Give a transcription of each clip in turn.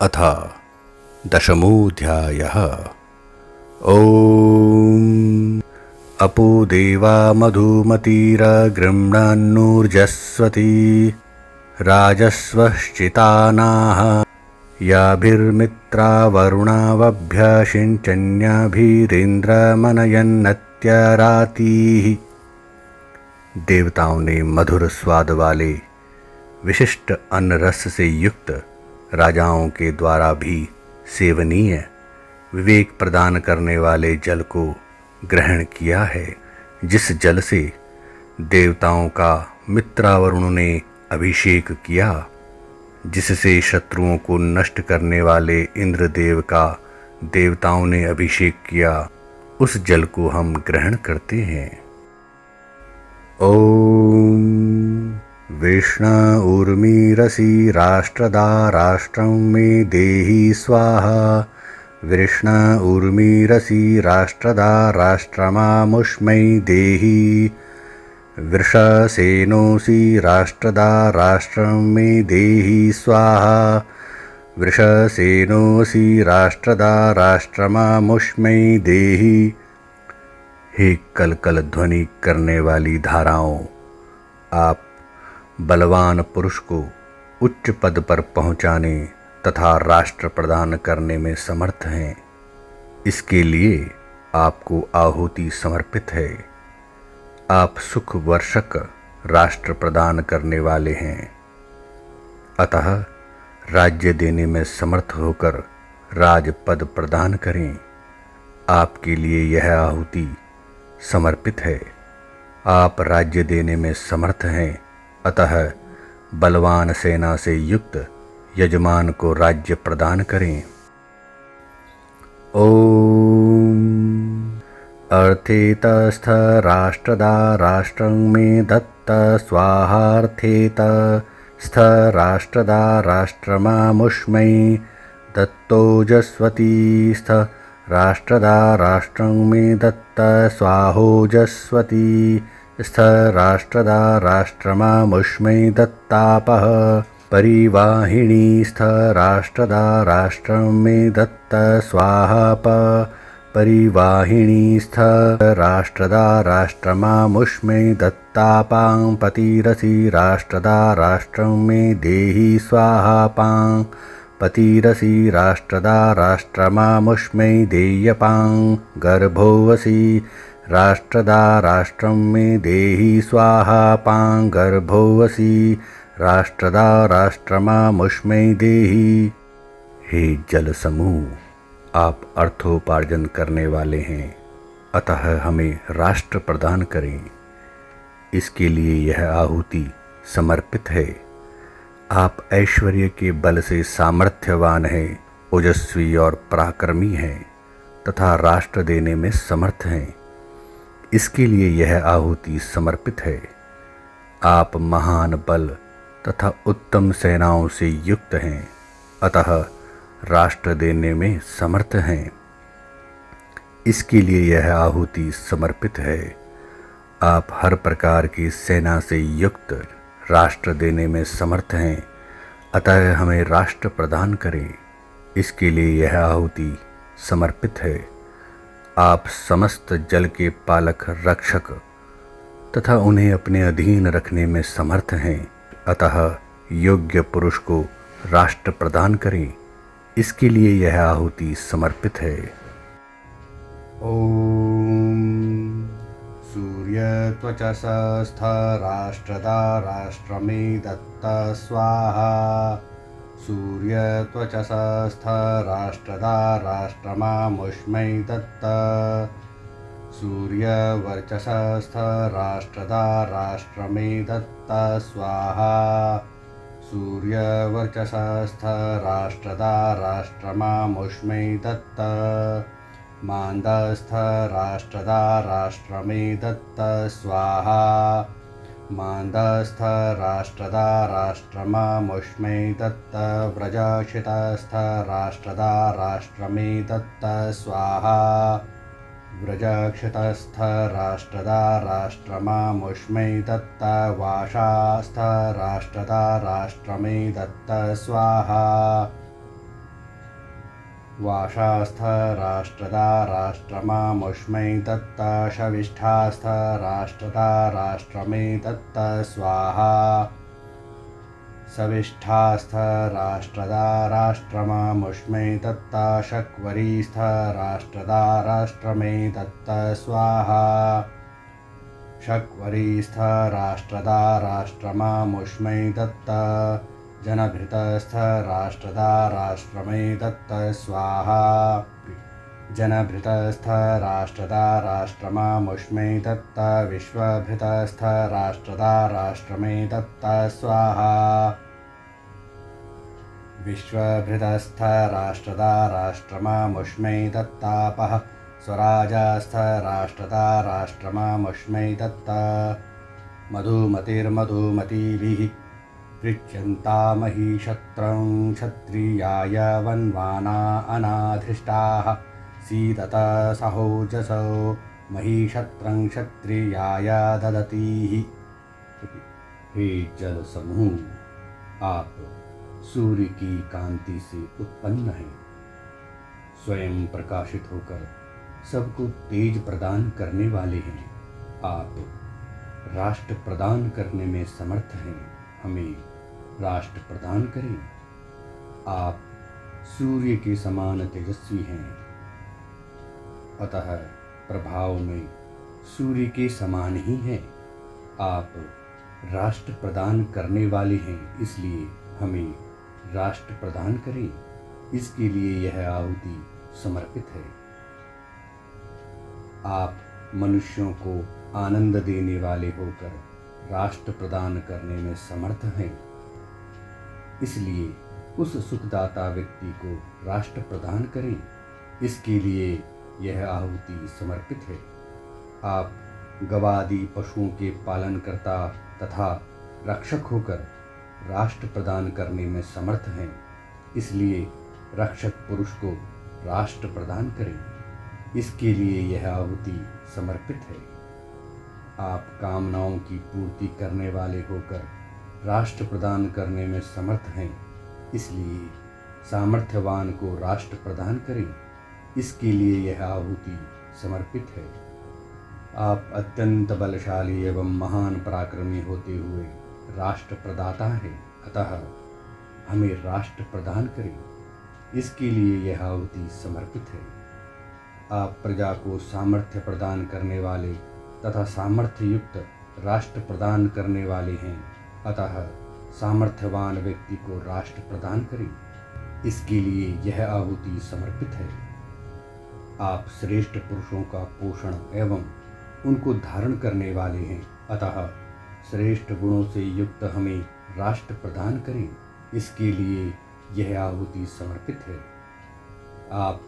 अथ दशमोऽध्यायः। ॐ अपोदेवा मधुमतीरगृह्णन्नूर्जस्वती राजस्वश्चितानाः याभिर्मित्रा वरुणावभ्यषिञ्चन्याभिरिन्द्रमनयन्नत्यरातीः। देवताओं ने मधुर स्वाद वाले विशिष्ट अन्न रस से युक्त राजाओं के द्वारा भी सेवनीय विवेक प्रदान करने वाले जल को ग्रहण किया है, जिस जल से देवताओं का मित्रावरुण ने अभिषेक किया, जिससे शत्रुओं को नष्ट करने वाले इंद्रदेव का देवताओं ने अभिषेक किया, उस जल को हम ग्रहण करते हैं। ओम विष्णु ऊर्मिरसी राष्ट्रदा राष्ट्रं मे देहि स्वाहा। विष्णु ऊर्मिरसी राष्ट्रदा राष्ट्रमामुष्मै देहि। वृषसेनोऽसि राष्ट्रदा राष्ट्रं मे देहि स्वाहा। वृषसेनोऽसि राष्ट्रदा राष्ट्रमामुष्मै देहि। हे कल कल ध्वनि करने वाली धाराओं, आप बलवान पुरुष को उच्च पद पर पहुंचाने तथा राष्ट्र प्रदान करने में समर्थ हैं। इसके लिए आपको आहुति समर्पित है। आप सुख वर्षक राष्ट्र प्रदान करने वाले हैं, अतः राज्य देने में समर्थ होकर राजपद प्रदान करें। आपके लिए यह आहुति समर्पित है। आप राज्य देने में समर्थ हैं, अतः बलवान सेना से युक्त यजमान को राज्य प्रदान करें। ओम अर्थेतस्थ राष्ट्रदा राष्ट्रं मे दत्त स्वाहार्थेत स्थ राष्ट्रदा राष्ट्रमामुष्मै दत्तोजस्वतीस्थ राष्ट्रदा राष्ट्रं मे दत्त स्वाहोजस्वती स्थ राष्ट्रदा राष्ट्रमामुष्मै दत्तापः परिवाहिणी स्थ राष्ट्रदा राष्ट्रं मे दत्त स्वाहाप परिवाहिणी स्थ राष्ट्रदा राष्ट्रमामुष्मै दत्तापां पतिरसि राष्ट्रदा राष्ट्रं मे देहि स्वाहापां पतिरसि राष्ट्रदा राष्ट्रमामुष्मै देयपां गर्भोऽसि राष्ट्रदा राष्ट्रं मे देहि स्वाहापां गर्भोऽसि राष्ट्रदा राष्ट्रमामुष्मै देहि। हे जल समूह, आप अर्थोपार्जन करने वाले हैं, अतः हमें राष्ट्र प्रदान करें। इसके लिए यह आहुति समर्पित है। आप ऐश्वर्य के बल से सामर्थ्यवान हैं, ओजस्वी और पराक्रमी हैं तथा राष्ट्र देने में समर्थ हैं। इसके लिए यह आहुति समर्पित है। आप महान बल तथा उत्तम सेनाओं से युक्त हैं, अतः राष्ट्र देने में समर्थ हैं। इसके लिए यह आहुति समर्पित है। आप हर प्रकार की सेना से युक्त राष्ट्र देने में समर्थ हैं, अतः हमें राष्ट्र प्रदान करें। इसके लिए यह आहुति समर्पित है। आप समस्त जल के पालक रक्षक तथा उन्हें अपने अधीन रखने में समर्थ हैं, अतः योग्य पुरुष को राष्ट्र प्रदान करें। इसके लिए यह आहुति समर्पित है। ओम सूर्यत्वचसस्थ राष्ट्रदा राष्ट्रमे दत्त स्वाहा। सूर्यत्वचसस्थ राष्ट्रदा राष्ट्रमामुष्मै दत्त। सूर्यवर्चसस्थ राष्ट्रदा राष्ट्रमे दत्त स्वाहा। सूर्यवर्चसस्थ राष्ट्रदा राष्ट्रमामुष्मै दत्त। मान्दस्थ राष्ट्रदा राष्ट्रमे दत्त स्वाहा। मान्दस्थ राष्ट्रदा राष्ट्रमामुष्मै दत्त। व्रजक्षितस्थ राष्ट्रदा राष्ट्रमे दत्त स्वाहा। व्रजक्षितस्थ राष्ट्रदा राष्ट्रमामुष्मै दत्त। वाशास्थ राष्ट्रदा राष्ट्रमे दत्त स्वाहा। वाशास्थ राष्ट्रदा राष्ट्रमामुष्मै दत्त शविष्ठास्थ राष्ट्रदा राष्ट्रमे दत्त स्वाहा सविष्ठास्थ राष्ट्रदा राष्ट्रमामुष्मै दत्त शक्वरीस्थ राष्ट्रदा राष्ट्रमे दत्त स्वाहा शक्वरीस्थ राष्ट्रदा राष्ट्रमामुष्मै दत्त जनभृतस्थ राष्ट्रदा राष्ट्रमे दत्त स्वाहा जनभृतस्थ राष्ट्रदा राष्ट्रमामुष्मै दत्त विश्वभृतस्थ राष्ट्रदा राष्ट्रमे दत्त स्वाहा विश्वभृतस्थ राष्ट्रदा राष्ट्रमामुष्मै दत्तापः स्वराजस्थ राष्ट्रदा राष्ट्रमामुष्मै दत्त मधुमतिर्मधुमतीभिः पृच्छन्तामहि शत्रं क्षत्रियाय वन्वाना अनाधिष्टाः सीदत सहोजसो महीक्षत्रं क्षत्रियाय ददतीः। हे जल समूह, आप सूर्य की कांति से उत्पन्न हैं, स्वयं प्रकाशित होकर सबको तेज प्रदान करने वाले हैं। आप राष्ट्र प्रदान करने में समर्थ हैं, हमें राष्ट्र प्रदान करें। आप सूर्य के समान तेजस्वी हैं, अतः प्रभाव में सूर्य के समान ही हैं। आप राष्ट्र प्रदान करने वाले हैं, इसलिए हमें राष्ट्र प्रदान करें। इसके लिए यह आहुति समर्पित है। आप मनुष्यों को आनंद देने वाले होकर राष्ट्र प्रदान करने में समर्थ हैं, इसलिए उस सुखदाता व्यक्ति को राष्ट्र प्रदान करें। इसके लिए यह आहुति समर्पित है। आप गवादि पशुओं के पालनकर्ता तथा रक्षक होकर राष्ट्र प्रदान करने में समर्थ हैं, इसलिए रक्षक पुरुष को राष्ट्र प्रदान करें। इसके लिए यह आहुति समर्पित है। आप कामनाओं की पूर्ति करने वाले होकर राष्ट्र प्रदान करने में समर्थ हैं, इसलिए सामर्थ्यवान को राष्ट्र प्रदान करें। इसके लिए यह आहुति समर्पित है। आप अत्यंत बलशाली एवं महान पराक्रमी होते हुए राष्ट्र प्रदाता हैं, अतः हमें राष्ट्र प्रदान करें। इसके लिए यह आहुति समर्पित है। आप प्रजा को सामर्थ्य प्रदान करने वाले तथा सामर्थ्य युक्त राष्ट्र प्रदान करने वाले हैं, अतः सामर्थ्यवान व्यक्ति को राष्ट्र प्रदान करें। इसके लिए यह आहुति समर्पित है। आप श्रेष्ठ पुरुषों का पोषण एवं उनको धारण करने वाले हैं, अतः श्रेष्ठ गुणों से युक्त हमें राष्ट्र प्रदान करें। इसके लिए यह आहुति समर्पित है। आप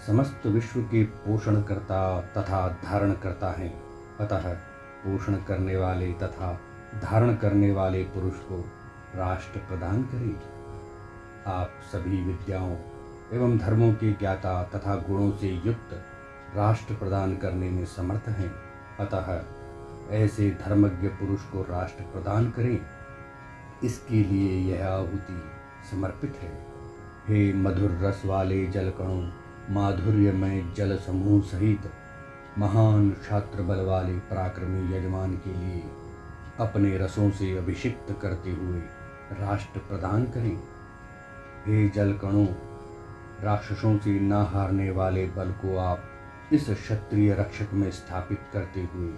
समस्त विश्व के पोषण करता तथा धारण करता हैं, अतः पोषण करने वाले तथा धारण करने वाले पुरुष को राष्ट्र प्रदान करें। आप सभी विद्याओं एवं धर्मों के ज्ञाता तथा गुणों से युक्त राष्ट्र प्रदान करने में समर्थ हैं, अतः ऐसे धर्मज्ञ पुरुष को राष्ट्र प्रदान करें। इसके लिए यह आहुति समर्पित है। हे मधुर रस वाले जलकणों, माधुर्यमय जल समूह सहित महान क्षात्र बल वाले पराक्रमी यजमान के लिए अपने रसों से अभिषिक्त करते हुए राष्ट्र प्रदान करें। हे जलकणों, राक्षसों से न हारने वाले बल को आप इस क्षत्रिय रक्षक में स्थापित करते हुए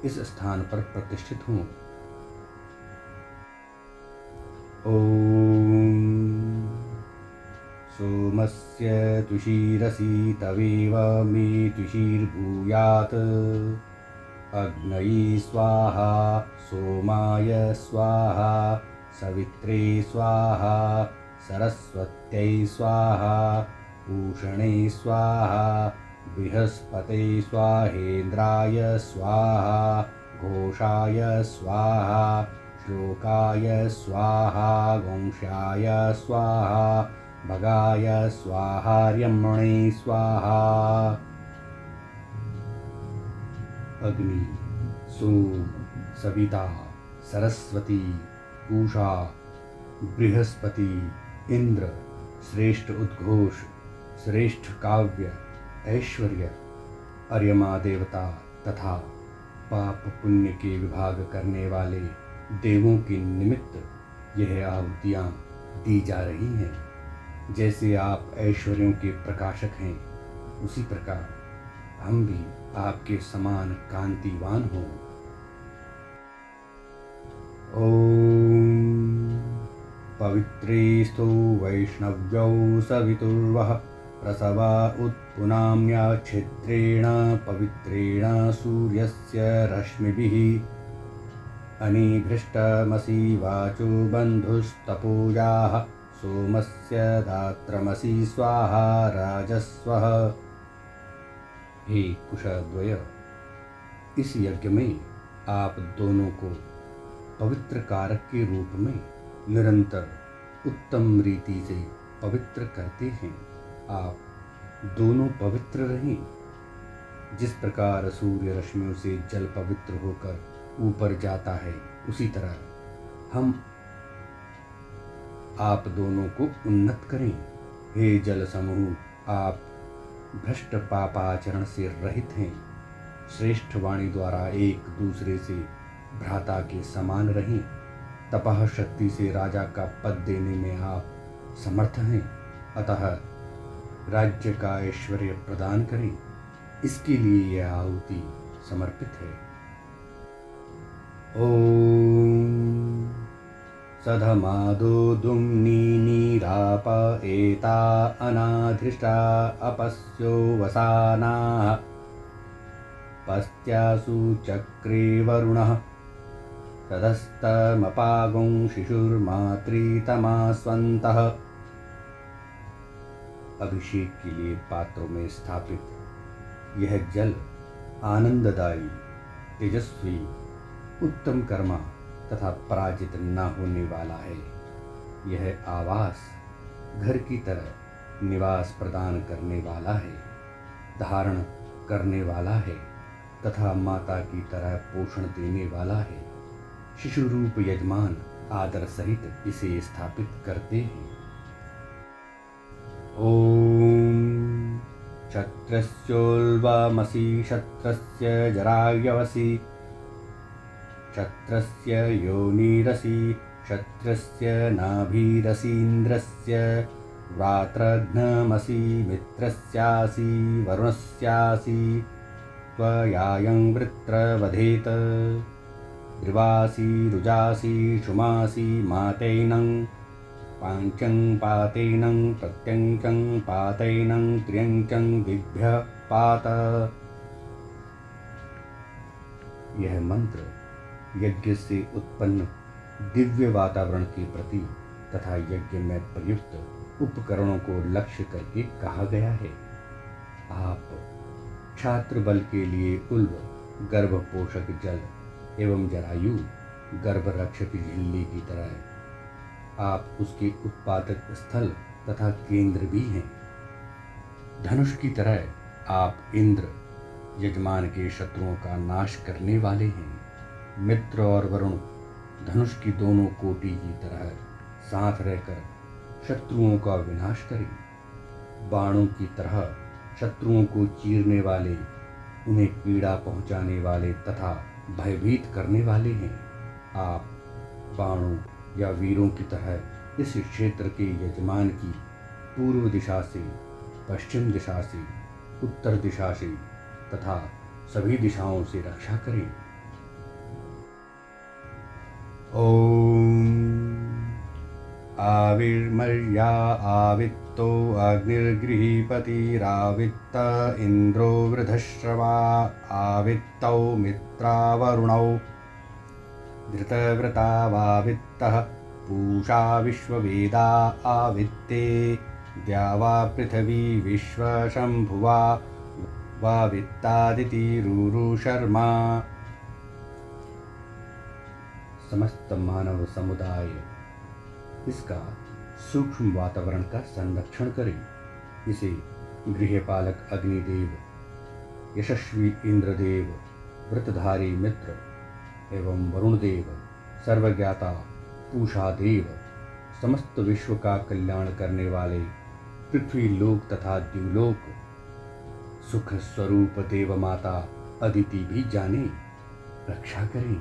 इस स्थान पर प्रतिष्ठित हों। ओम सोमस्य तुषीरसि तवेव मे तुषीर्भूयात्। अग्नये स्वाहा, सोमाय स्वाहा, सवित्रे स्वाहा, सरस्वत्यै स्वाहा, पूषणे स्वाहा, बृहस्पते स्वाहेन्द्राय स्वाहा, घोषाय स्वाहा, श्लोकाय स्वाहा, वंशाय स्वाहा, भगाय स्वाहार्यमणे स्वाहा। अग्नि, सोम, सविता, सरस्वती, पूषा, बृहस्पति, इंद्र, श्रेष्ठ उद्घोष, श्रेष्ठ काव्य, ऐश्वर्य, अर्यमा देवता तथा पाप पुण्य के विभाग करने वाले देवों के निमित्त यह आहुतियाँ दी जा रही हैं। जैसे आप ऐश्वर्यों के प्रकाशक हैं, उसी प्रकार हम भी आपके समान कांतिवान हों। ओम पवित्रेस्तु वैष्णव्यौ सवितुर्वः प्रसवा उत्पुनाम्या छिद्रेण पवित्रेण सूर्यस्य रश्मिभिः अनिभृष्टमसि वाचो बन्धुस्तपोजाः सोमस्य दात्रमसि स्वाहा राजस्वः। हे कुशद्वय, इस यज्ञ में आप दोनों को पवित्र कारक के रूप में निरंतर उत्तम रीति से पवित्र करते हैं। आप दोनों पवित्र रहें। जिस प्रकार सूर्य रश्मियों से जल पवित्र होकर ऊपर जाता है, उसी तरह हम आप दोनों को उन्नत करें। हे जल समूह, आप भ्रष्ट पापाचरण से रहित हैं। श्रेष्ठ वाणी द्वारा एक दूसरे से भ्राता के समान रहें। तपः शक्ति से राजा का पद देने में आप समर्थ हैं, अतः राज्य का ऐश्वर्य प्रदान करें। इसके लिए यह आहुति समर्पित है। ओम सधमादो दुम्नी नीराप एता अनाधृष्टा अपस्यो वसानाः पस्त्यासु चक्रे वरुणः तदस्तमपागुं शिशुर्मातृतमास्वन्तः। अभिषेक के लिए पात्रों में स्थापित यह जल आनंददायी, तेजस्वी, उत्तम कर्मा तथा पराजित न होने वाला है। यह आवास घर की तरह निवास प्रदान करने वाला है, धारण करने वाला है तथा माता की तरह पोषण देने वाला है। शिशु रूप यजमान आदर सहित इसे स्थापित करते हैं। ओम क्षत्रस्योल्वामसि क्षत्रस्य जरायवसि क्षत्रस्य योनिरसि क्षत्रस्य नाभिरसीन्द्रस्य व्रात्रघ्नमसि मित्रस्यासि वरुणस्यासि त्वयायं वृत्रवधेत द्रिवासि रुजासि शुमासि मातैनं पाञ्चं पातैनं प्रत्यङ्चं पातैनं त्र्यञ्चं दिग्भ्यः पात। यह मंत्र यज्ञ से उत्पन्न दिव्य वातावरण के प्रति तथा यज्ञ में प्रयुक्त उपकरणों को लक्ष्य करके कहा गया है। आप छात्र बल के लिए उल्व गर्भ पोषक जल एवं जरायु गर्भ रक्षक झिल्ली की तरह आप उसके उत्पादक स्थल तथा केंद्र भी हैं। धनुष की तरह आप इंद्र यजमान के शत्रुओं का नाश करने वाले हैं। मित्र और वरुण धनुष की दोनों कोटि की तरह साथ रहकर शत्रुओं का विनाश करें। बाणों की तरह शत्रुओं को चीरने वाले, उन्हें पीड़ा पहुंचाने वाले तथा भयभीत करने वाले हैं। आप बाणों या वीरों की तरह इस क्षेत्र के यजमान की पूर्व दिशा से, पश्चिम दिशा से, उत्तर दिशा से तथा सभी दिशाओं से रक्षा करें। ओम आविर्मर्या आवित्तो अग्निर्गृहीपतिरावित्त इंद्रो वृधश्रवा आवित्तौ मित्रावरुणौ धृतव्रतावावित्तः पूषा विश्ववेदा आवित्ते द्यावा पृथिवी विश्वशंभुवा वावित्तादितिरुरु शर्मा। समस्त मानव समुदाय इसका सूक्ष्म वातावरण का संरक्षण करें। इसे गृहपालक अग्निदेव, यशस्वी इंद्रदेव, व्रतधारी मित्र एवं वरुणदेव, सर्वज्ञाता पूषा देव, समस्त विश्व का कल्याण करने वाले पृथ्वी लोक तथा द्युलोक सुख स्वरूप देव माता अदिति भी जाने, रक्षा करें।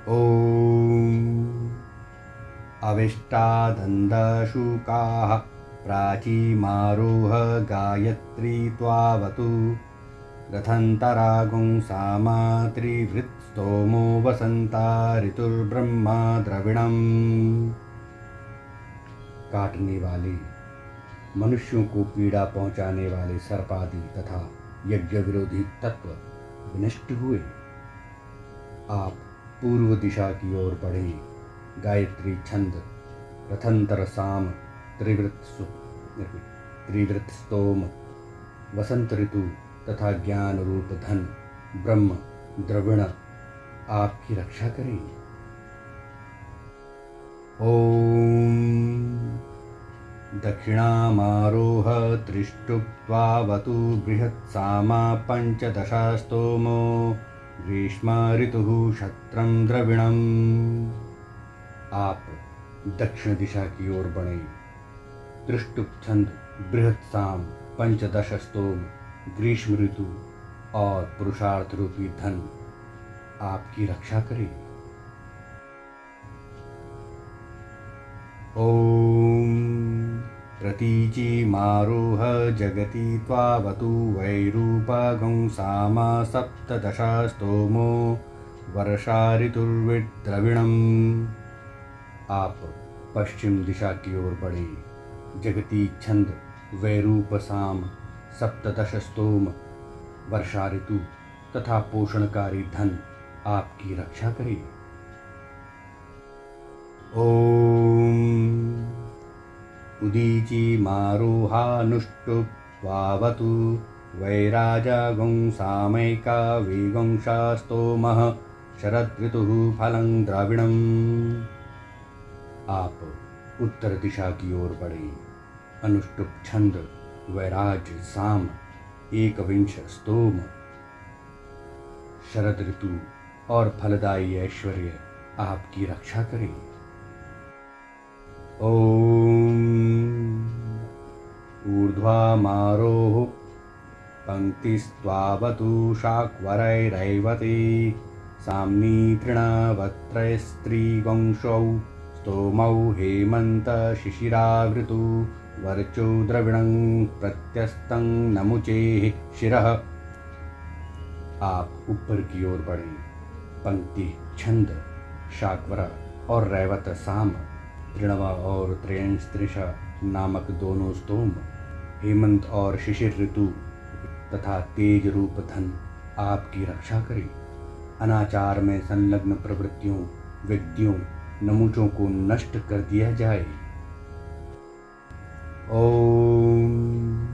ओम अविष्टादन्धशुकाः प्राचीमारोह गायत्री त्वावतु रथन्तरागुं सामात्रिवृत्स्तोमो वसन्ता ऋतुर्ब्रह्मा द्रविणम्। काटने वाले, मनुष्यों को पीड़ा पहुंचाने वाले सर्पादि तथा यज्ञ विरोधी तत्व विनष्ट हुए। आप पूर्व दिशा की ओर बढ़े। गायत्री छंद, रथंतर साम, त्रिवृत स्तोम, वसंत ऋतु तथा ज्ञान रूप धन ब्रह्म द्रविण आपकी रक्षा करें। ओम दक्षिणामारोह त्रिष्टुप्त्वावतु बृहत्सामा पंचदशा स्तोमो ग्रीष्म ऋतुः क्षत्रं द्रविणम्। आप दक्षिण दिशा की ओर बढ़े। त्रिष्टुप छंद, बृहत्साम, पंचदश स्तोम, ग्रीष्म ऋतु और पुरुषार्थ रूपी धन आपकी रक्षा करे। ओम प्रतीचीमारोह जगति त्वावतु वैरूपगं सामा सप्तदशा स्तोमो वर्षा ऋतुर्विद्रविणम्। आप पश्चिम दिशा की ओर बढ़े। जगती छंद, वैरूप साम, सप्तदश स्तोम, वर्षा ऋतु तथा पोषणकारी धन आपकी रक्षा करे। ओम उदीचीमारोहानुष्टुप्त्वावतु वैराजगं सामैका विगंसा स्तोमः शरदृतुः फलं द्रविणम्। आप उत्तर दिशा की ओर बढ़े। अनुष्टुप छंद, वैराज साम, एकविंश स्तोम, शरद ऋतु और फलदायी ऐश्वर्य आपकी रक्षा करे। ओम ऊर्ध्वमारोह पंक्तिस्त्वावतु शाक्वरैरैवते साम्नी तृणवत्रैस्त्रिवंशौ स्तोमौ हेमंत शिशिरावृतु वर्चो द्रविणं प्रत्यस्तं नमुचेः शिरः। आप ऊपर की ओर बढ़े। पंक्ति छंद, शाक्वर और रैवत साम, तृणवा और त्रयंश त्रिशा नामक दोनों स्तोम, हेमंत और शिशिर ऋतु तथा तेज रूप धन आपकी रक्षा करे। अनाचार में संलग्न प्रवृत्तियों, व्यक्तियों, नमूचों को नष्ट कर दिया जाए। ओम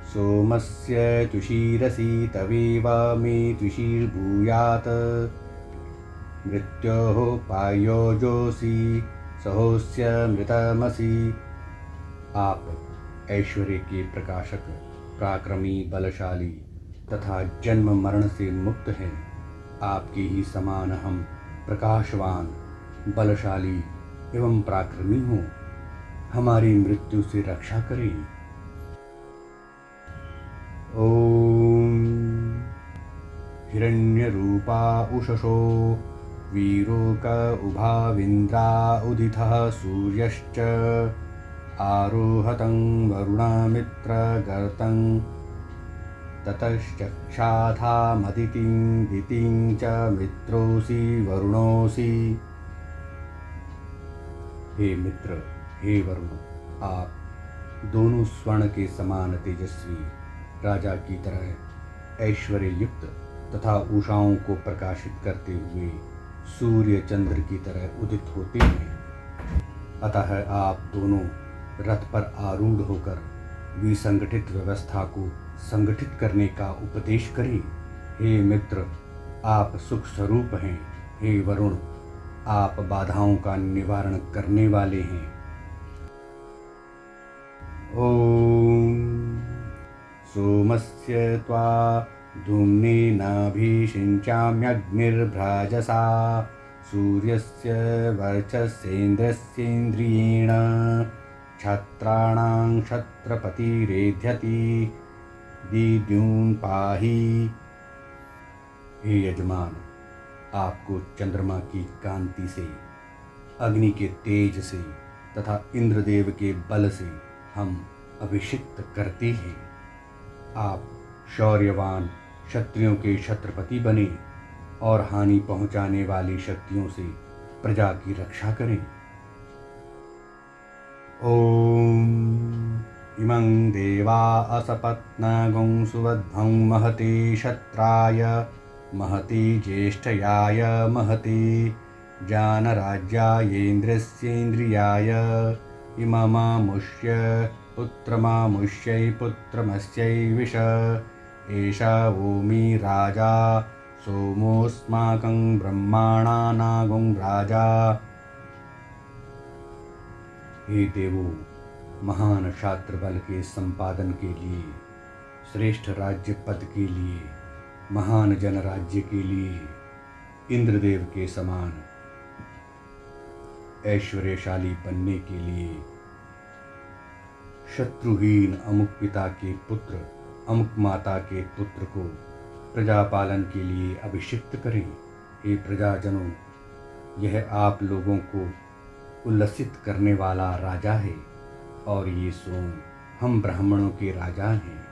सोमस्य तुषीरसि तवेव मे तुषीर्भूयात् मृत्योः पायोजोऽसि सहोस्य मृतमसि। आप ऐश्वर्य के प्रकाशक, पराक्रमी, बलशाली तथा जन्म मरण से मुक्त हैं। आपके ही समान हम प्रकाशवान, बलशाली एवं पराक्रमी हों। हमारी मृत्यु से रक्षा करें। ओम हिरण्यरूपा उषसो वीरोक उभाविन्द्रा उदितः सूर्यश्च आरोहतं वरुणमित्रगर्तं ततश्चक्षाथामदितिं दितिं च मित्रोऽसि वरुणोऽसि। हे मित्र, हे वरुण, आप दोनों स्वर्ण के समान तेजस्वी, राजा की तरह ऐश्वर्य युक्त तथा उषाओं को प्रकाशित करते हुए सूर्य चंद्र की तरह उदित होते हैं। अतः आप दोनों रथ पर आरूढ़ होकर विसंगठित व्यवस्था को संगठित करने का उपदेश करें। हे मित्र, आप सुख स्वरूप हैं। हे वरुण, आप बाधाओं का निवारण करने वाले हैं। ओम सोमस्य त्वा धूम्नेनाभिषिञ्चाम्यग्निर्भ्राजसा सूर्यस्य वर्चस्सेन्द्रस्येन्द्रियेण क्षत्राणां क्षत्रपतिरेध्यति दीद्यूं पाहि। हे यजमान, आपको चंद्रमा की कांति से, अग्नि के तेज से तथा इंद्रदेव के बल से हम अभिषिक्त करते हैं। आप शौर्यवान क्षत्रियों के छत्रपति बने और हानि पहुंचाने वाली शक्तियों से प्रजा की रक्षा करें। ओम इमं देवा असपत्नगुं सुवध्वं महते क्षत्राय महते ज्येष्ठयाय महते जानराज्यायेन्द्रस्येन्द्रियाय इममामुष्य पुत्रमामुष्यै पुत्रमस्यै विश एषा ओमि राजा सोमोऽस्माकं ब्रह्माणानागुं राजा। हे देवो, महान क्षात्र बल के संपादन के लिए, श्रेष्ठ राज्य पद के लिए, महान जन राज्य के लिए, इंद्रदेव के समान ऐश्वर्यशाली बनने के लिए, शत्रुहीन अमुक पिता के पुत्र अमुक माता के पुत्र को प्रजापालन के लिए अभिषिक्त करें। हे प्रजाजनों, यह आप लोगों को उल्लसित करने वाला राजा है और ये सोम हम ब्राह्मणों के राजा हैं।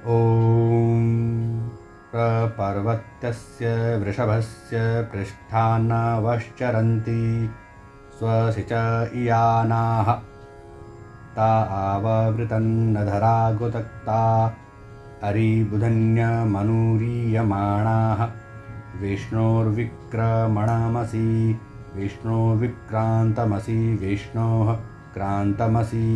ओम प्रपर्वत्यस्य वृषभस्य पृष्ठान्नवश्चरन्ति स्वसिच इयानाः ता आववृतन्नधरा गुतक्ता अरिबुधन्यमनुरीयमाणाः विष्णोर्विक्रमणमसि विष्णोर्विक्रान्तमसि विष्णोः क्रान्तमसि।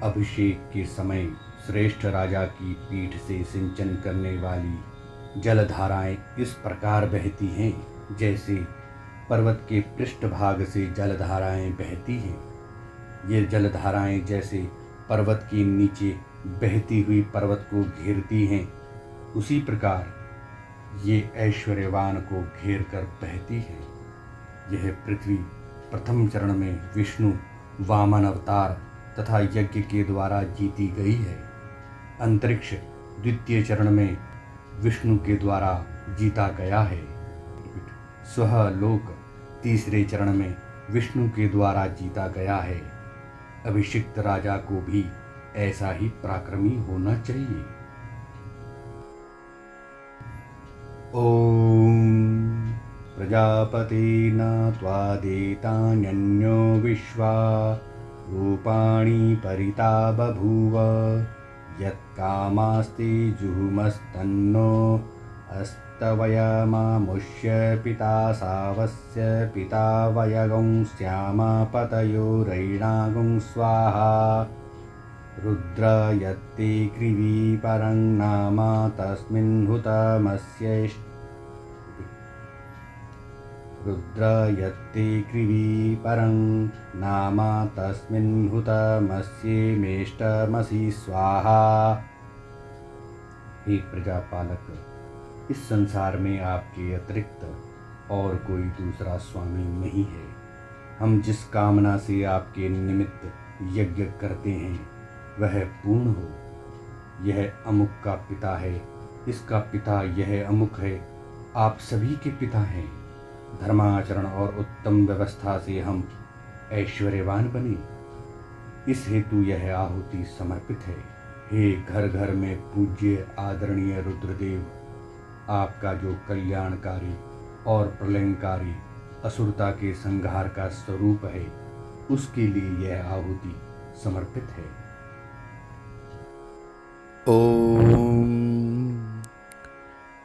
अभिषेक के समय श्रेष्ठ राजा की पीठ से सिंचन करने वाली जलधाराएं इस प्रकार बहती हैं जैसे पर्वत के पृष्ठभाग से जलधाराएं बहती हैं। ये जलधाराएं जैसे पर्वत के नीचे बहती हुई पर्वत को घेरती हैं, उसी प्रकार ये ऐश्वर्यवान को घेर कर बहती है। यह पृथ्वी प्रथम चरण में विष्णु वामन अवतार तथा यज्ञ के द्वारा जीती गई है। अंतरिक्ष द्वितीय चरण में विष्णु के द्वारा जीता गया है। स्वलोक तीसरे चरण में विष्णु के द्वारा जीता गया है। अभिषिक्त राजा को भी ऐसा ही पराक्रमी होना चाहिए। ओम प्रजापतेन त्वादेतान्यन्यो विश्वा रूपाणि परिता बभूव यत्कामास्ति जुहुमस्तन्नो अस्तवयमामुष्य पिता सावस्य पिता वयगुं श्यामा पतयोरैणागुं स्वाहा रुद्र यत्ते कृवी परं नाम तस्मिन् हुतमस्येष्ट रुद्र यत्ते कृवी परं नाम तस्मिन् हुतमस्येमेष्टमसि स्वाहा। हे प्रजापालक, इस संसार में आपके अतिरिक्त और कोई दूसरा स्वामी नहीं है। हम जिस कामना से आपके निमित्त यज्ञ करते हैं वह पूर्ण हो। यह अमुक का पिता है, इसका पिता यह अमुक है, आप सभी के पिता हैं। धर्माचरण और उत्तम व्यवस्था से हम ऐश्वर्यवान बने, इस हेतु यह आहुति समर्पित है। हे घर घर में पूज्य आदरणीय रुद्रदेव, आपका जो कल्याणकारी और प्रलयंकारी असुरता के संहार का स्वरूप है, उसके लिए यह आहुति समर्पित है। ओम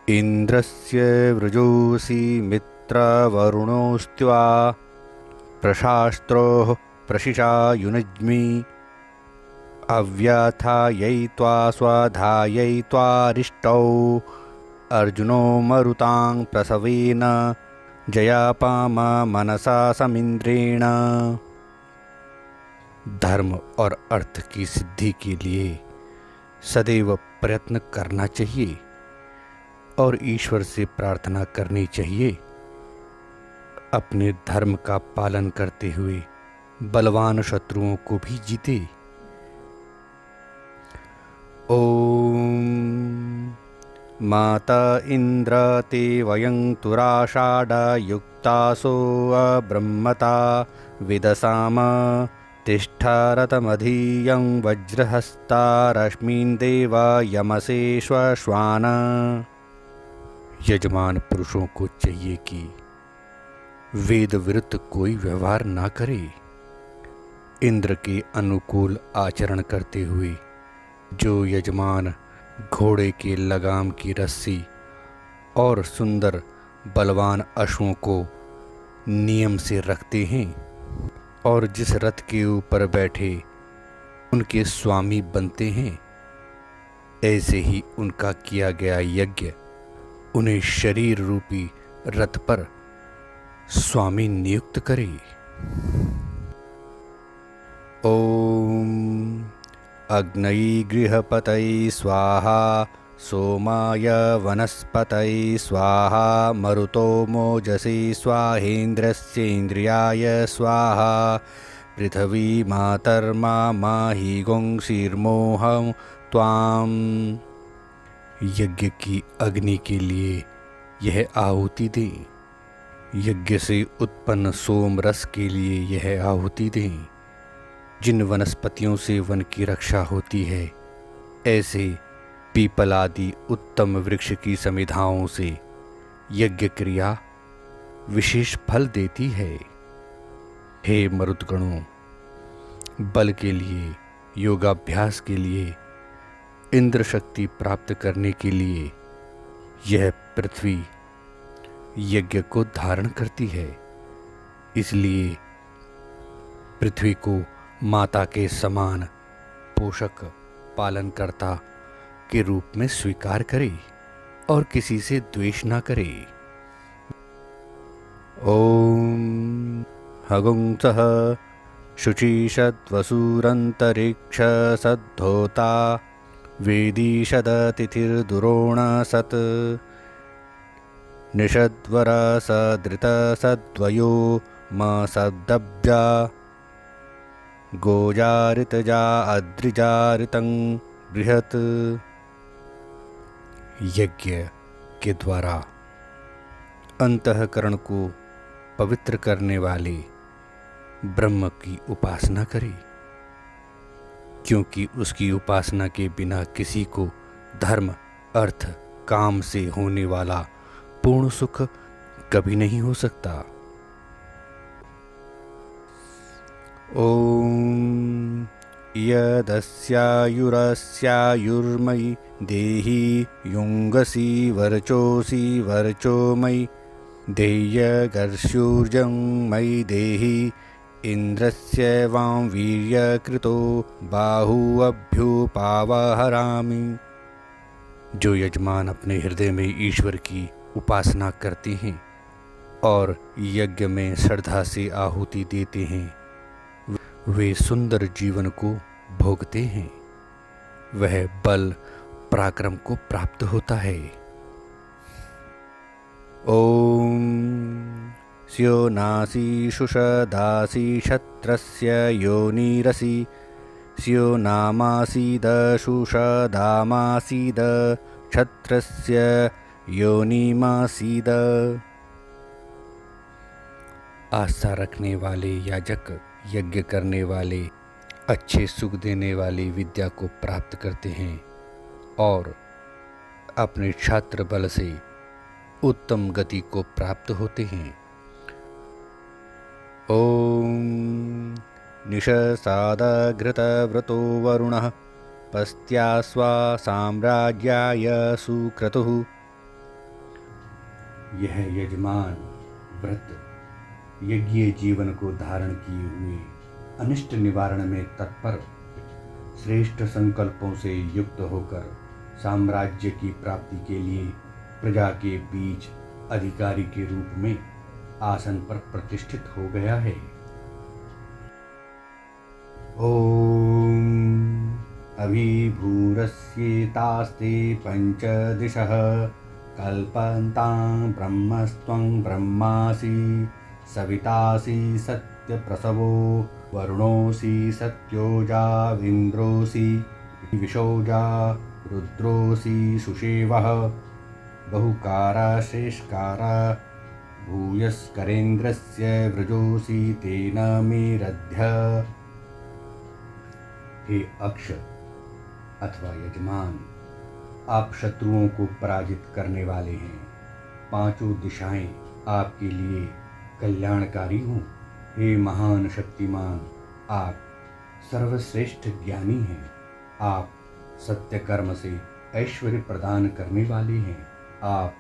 इंद्रस्य वृजोऽसि मित्रवरुणोऽस्त्वा प्रशास्त्रो प्रशिषा युनज्मि अव्यथायैत्वा स्वधायैत्वा रिष्टौ अर्जुनो मरुतां प्रसवेन जयापाम मनसा समिन्द्रेण। धर्म और अर्थ की सिद्धि के लिए सदैव प्रयत्न करना चाहिए और ईश्वर से प्रार्थना करनी चाहिए। अपने धर्म का पालन करते हुए बलवान शत्रुओं को भी जीते। ओम माता इंद्र ते वयं तुराषाढा युक्तासो अब्रह्मता विदसाम तिष्ठारतमधीयं वज्रहस्ता रश्मीन् देव यमसे श्वश्वान। यजमान पुरुषों को चाहिए कि वेद विरुद्ध कोई व्यवहार ना करे। इंद्र के अनुकूल आचरण करते हुए जो यजमान घोड़े के लगाम की रस्सी और सुंदर बलवान अश्वों को नियम से रखते हैं और जिस रथ के ऊपर बैठे उनके स्वामी बनते हैं, ऐसे ही उनका किया गया यज्ञ उन्हें शरीर रूपी रथ पर स्वामी नियुक्त करे। ओम अग्नये गृहपतये स्वाहा सोमाय वनस्पतये स्वाहा मरुतो मोजसे स्वाहेन्द्रस्येन्द्रियाय स्वाहा पृथ्वी मातर्मा माहि गुंशीर्मोहं त्वाम। यज्ञ की अग्नि के लिए यह आहुति दें, यज्ञ से उत्पन्न सोम रस के लिए यह आहुति दें। जिन वनस्पतियों से वन की रक्षा होती है, ऐसे पीपल आदि उत्तम वृक्ष की समिधाओं से यज्ञ क्रिया विशेष फल देती है। हे मरुदगणों, बल के लिए, योगाभ्यास के लिए, इंद्र शक्ति प्राप्त करने के लिए यह पृथ्वी यज्ञ को धारण करती है। इसलिए पृथ्वी को माता के समान पोषक पालनकर्ता के रूप में स्वीकार करे और किसी से द्वेष ना करे। ओम हगुंसः शुचिषद्वसुरन्तरिक्ष सद्धोता वेदीषदतिथिर्दुरोणसत् निषद्वरसदृतसद्वयो मसद्दव्या गोजारितजा अद्रिजारितं बृहत्। यज्ञ के द्वारा अंतःकरण को पवित्र करने वाले ब्रह्म की उपासना करें, क्योंकि उसकी उपासना के बिना किसी को धर्म, अर्थ, काम से होने वाला पूर्ण सुख कभी नहीं हो सकता। ओम यदस्यायुरस्यायुर्मयि देहि युंगसि वर्चोसि वर्चोमयि देयगर्ष्यूर्जं मयि देहि इंद्रस्य वां वीर्यकृतो बाहुअभ्युपावहरामि। जो यजमान अपने हृदय में ईश्वर की उपासना करते हैं और यज्ञ में श्रद्धा से आहुति देते हैं, वे सुंदर जीवन को भोगते हैं। वह बल पराक्रम को प्राप्त होता है। ओम स्यो नासी शुषदासी क्षत्रस्य योनिरसि स्यो नामासीद शुषदामासीद क्षत्रस्य योनिमासीद। आस्था रखने वाले याजक, यज्ञ करने वाले, अच्छे सुख देने वाली विद्या को प्राप्त करते हैं और अपने क्षात्र बल से उत्तम गति को प्राप्त होते हैं। ओम निशसादघृतव्रतो वरुणः पस्त्यास्वा साम्राज्याय सुक्रतुः। यह यजमान व्रत यज्ञीय जीवन को धारण किए हुए अनिष्ट निवारण में तत्पर, श्रेष्ठ संकल्पों से युक्त होकर साम्राज्य की प्राप्ति के लिए प्रजा के बीच अधिकारी के रूप में आसन पर प्रतिष्ठित हो गया है। ओम अभिभूरस्येतास्ते पंचदिशः कल्पन्तां ब्रह्मस्त्वं ब्रह्मासि सवितासि सत्यप्रसवो वरुणोऽसि सत्योजाविन्द्रोऽसि विशोजा रुद्रोऽसि सुषेवः बहुकारा शेषकारा भूयस्करेन्द्रस्य वृजोऽसि तेन मेरध्य। हे अक्ष अथवा यजमान, आप शत्रुओं को पराजित करने वाले हैं। पांचों दिशाएं आपके लिए कल्याणकारी हों। हे महान शक्तिमान, आप सर्वश्रेष्ठ ज्ञानी हैं। आप सत्य कर्म से ऐश्वर्य प्रदान करने वाले हैं। आप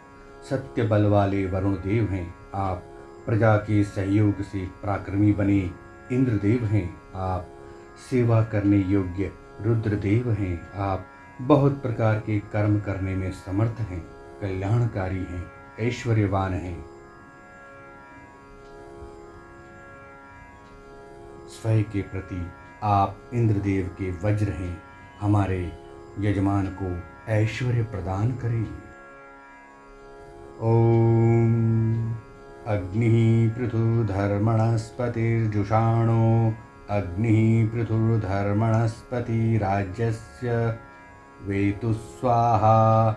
सत्य बल वाले वरुण देव हैं। आप प्रजा के सहयोग से पराक्रमी बने इंद्रदेव हैं। आप सेवा करने योग्य रुद्रदेव हैं। आप बहुत प्रकार के कर्म करने में समर्थ हैं, कल्याणकारी हैं, ऐश्वर्यवान हैं। स्वयं के प्रति आप इंद्रदेव के वज्र हैं। हमारे यजमान को ऐश्वर्य प्रदान करें। ओम अग्निः पृथुर्धर्मणस्पतिर्जुषाणो अग्निः पृथुर्धर्मणस्पतिराज्यस्य वेतु स्वाहा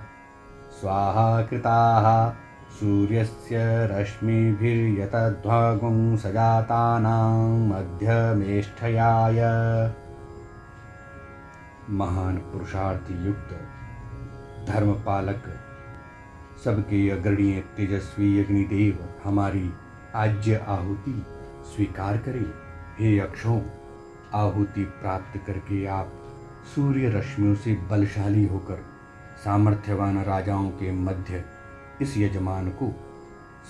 स्वाहा कृताः सूर्यस्य रश्मिभिर्यतध्वगुं सजातानां मध्यमेष्ठयाय। महान पुरुषार्थ युक्त धर्मपालक सबके अग्रणीय तेजस्वी अग्निदेव हमारी आज्य आहुति स्वीकार करें। हे अक्षों, आहुति प्राप्त करके आप सूर्य रश्मियों से बलशाली होकर सामर्थ्यवान राजाओं के मध्य इस यजमान को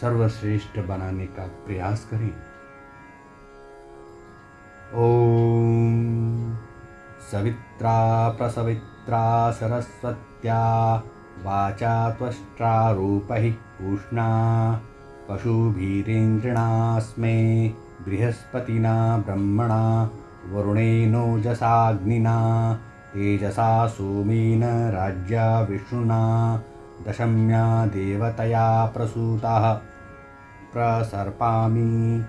सर्वश्रेष्ठ बनाने का प्रयास करें। ओम सवित्रा प्रसवित्रा सरस्वत्या वाचा त्वष्ट्रा रूपहि पूष्णा पशुभिरेन्द्रिणास्मे बृहस्पतिना ब्रह्मणा वरुणेनोजसाग्निना तेजसा सोमेन राज्या विष्णुना दशम्या देवतया प्रसूतः प्रसर्पामि।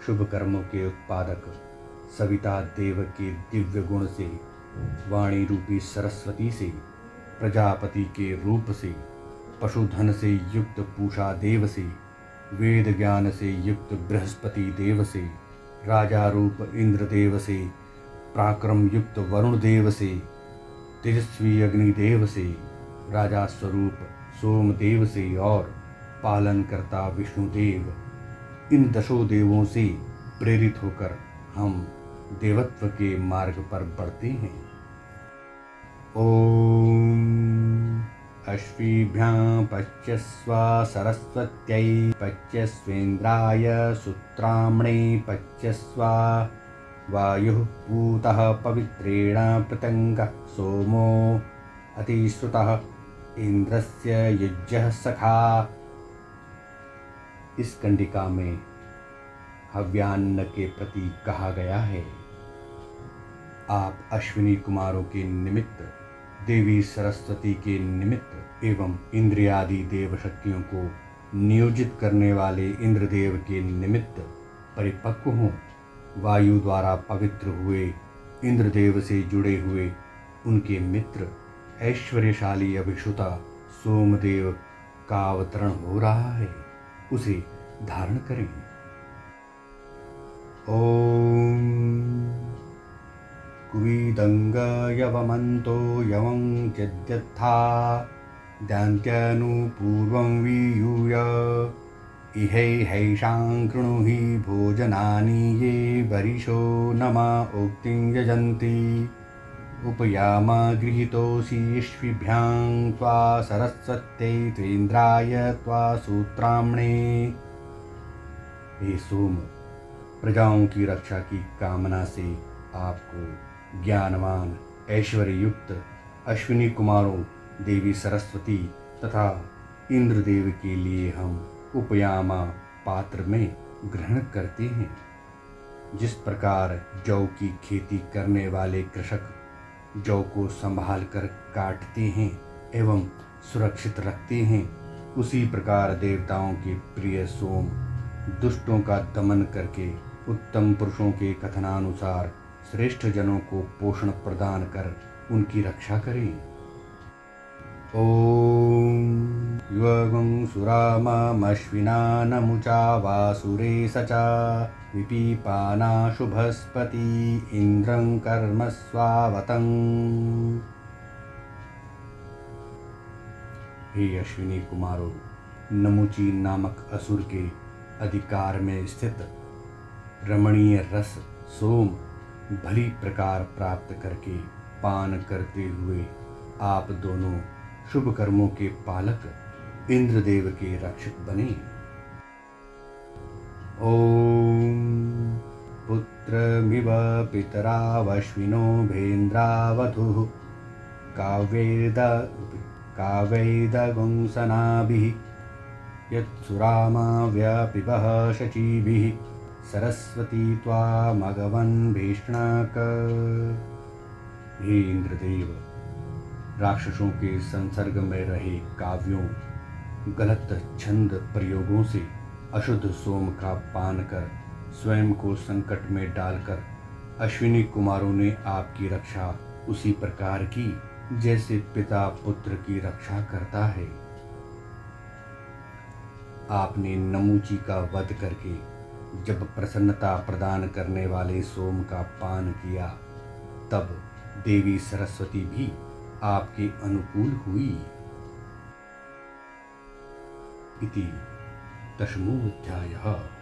शुभ कर्मों के उत्पादक सविता देव के दिव्य गुण से, वाणी रूपी सरस्वती से, प्रजापति के रूप से, पशुधन से युक्त पूषा देव से, वेद ज्ञान से युक्त बृहस्पति देव से, राजा रूप इंद्रदेव से, पराक्रम युक्त वरुण देव से, तेजस्वी अग्निदेव से, राजा स्वरूप सोमदेव से और पालन करता विष्णुदेव, इन दशों देवों से प्रेरित होकर हम देवत्व के मार्ग पर बढ़ते हैं। ओम अश्विभ्यां पच्यस्व सरस्वत्यै पच्यस्वेन्द्राय सूत्रामणे पच्यस्व वायुः पूतः पवित्रेण पतङ्गः सोमो अतिश्रुतः इंद्रस्य युज्यः सखा। इस कंडिका में हव्यान्न के प्रति कहा गया है। आप अश्विनी कुमारों के निमित्त, देवी सरस्वती के निमित्त एवं इंद्रियादि देव शक्तियों को नियोजित करने वाले इंद्रदेव के निमित्त परिपक्व हों। वायु द्वारा पवित्र हुए इंद्रदेव से जुड़े हुए उनके मित्र ऐश्वर्यशाली अभिषुता सोमदेव का अवतरण हो रहा है, उसे धारण करें। ओम कुविदंग यवमन्तो यवं यद्यथा दान्त्यनुपूर्वं वियूय इहैषां कृणुहि भोजनानि ये वरिशो नमा उक्तिं यजन्ति उपयाम गृहीतोऽसि यश्विभ्यां त्वा सरस्वत्यै त्वेन्द्राय त्वा सूत्रामणे। हे सोम, प्रजाओं की रक्षा की कामना से आपको ज्ञानवान ऐश्वर्य युक्त अश्विनी कुमारों देवी सरस्वती तथा इंद्रदेव के लिए हम उपयामा पात्र में ग्रहण करते हैं। जिस प्रकार जौ की खेती करने वाले कृषक जौ को संभाल कर काटते हैं एवं सुरक्षित रखते हैं, उसी प्रकार देवताओं के प्रिय सोम दुष्टों का दमन करके उत्तम पुरुषों के कथनानुसार श्रेष्ठ जनों को पोषण प्रदान कर उनकी रक्षा करें। ॐ युवगं सुरामश्विना नमुचा वासुरे सचा विपीपाना शुभस्पति इंद्रं कर्म स्वावतं। हे अश्विनी कुमारों, नमुची नामक असुर के अधिकार में स्थित रमणीय रस सोम भली प्रकार प्राप्त करके पान करते हुए आप दोनों शुभ कर्मों के पालक इंद्रदेव के रक्षक बने। ओम पुत्रमिव पितरावश्विनो भेन्द्रावधुः काव्यैदगुंसनाभिः यत्सुरामाव्यपिबः शचीभिः सरस्वती त्वामगवन् भीष्णक। हे इंद्रदेव, राक्षसों के संसर्ग में रहे काव्यों, गलत छंद प्रयोगों से अशुद्ध सोम का पान कर स्वयं को संकट में डालकर अश्विनी कुमारों ने आपकी रक्षा उसी प्रकार की जैसे पिता पुत्र की रक्षा करता है। आपने नमूची का वध करके जब प्रसन्नता प्रदान करने वाले सोम का पान किया, तब देवी सरस्वती भी आपके अनुकूल हुई। इति 10वां अध्यायः।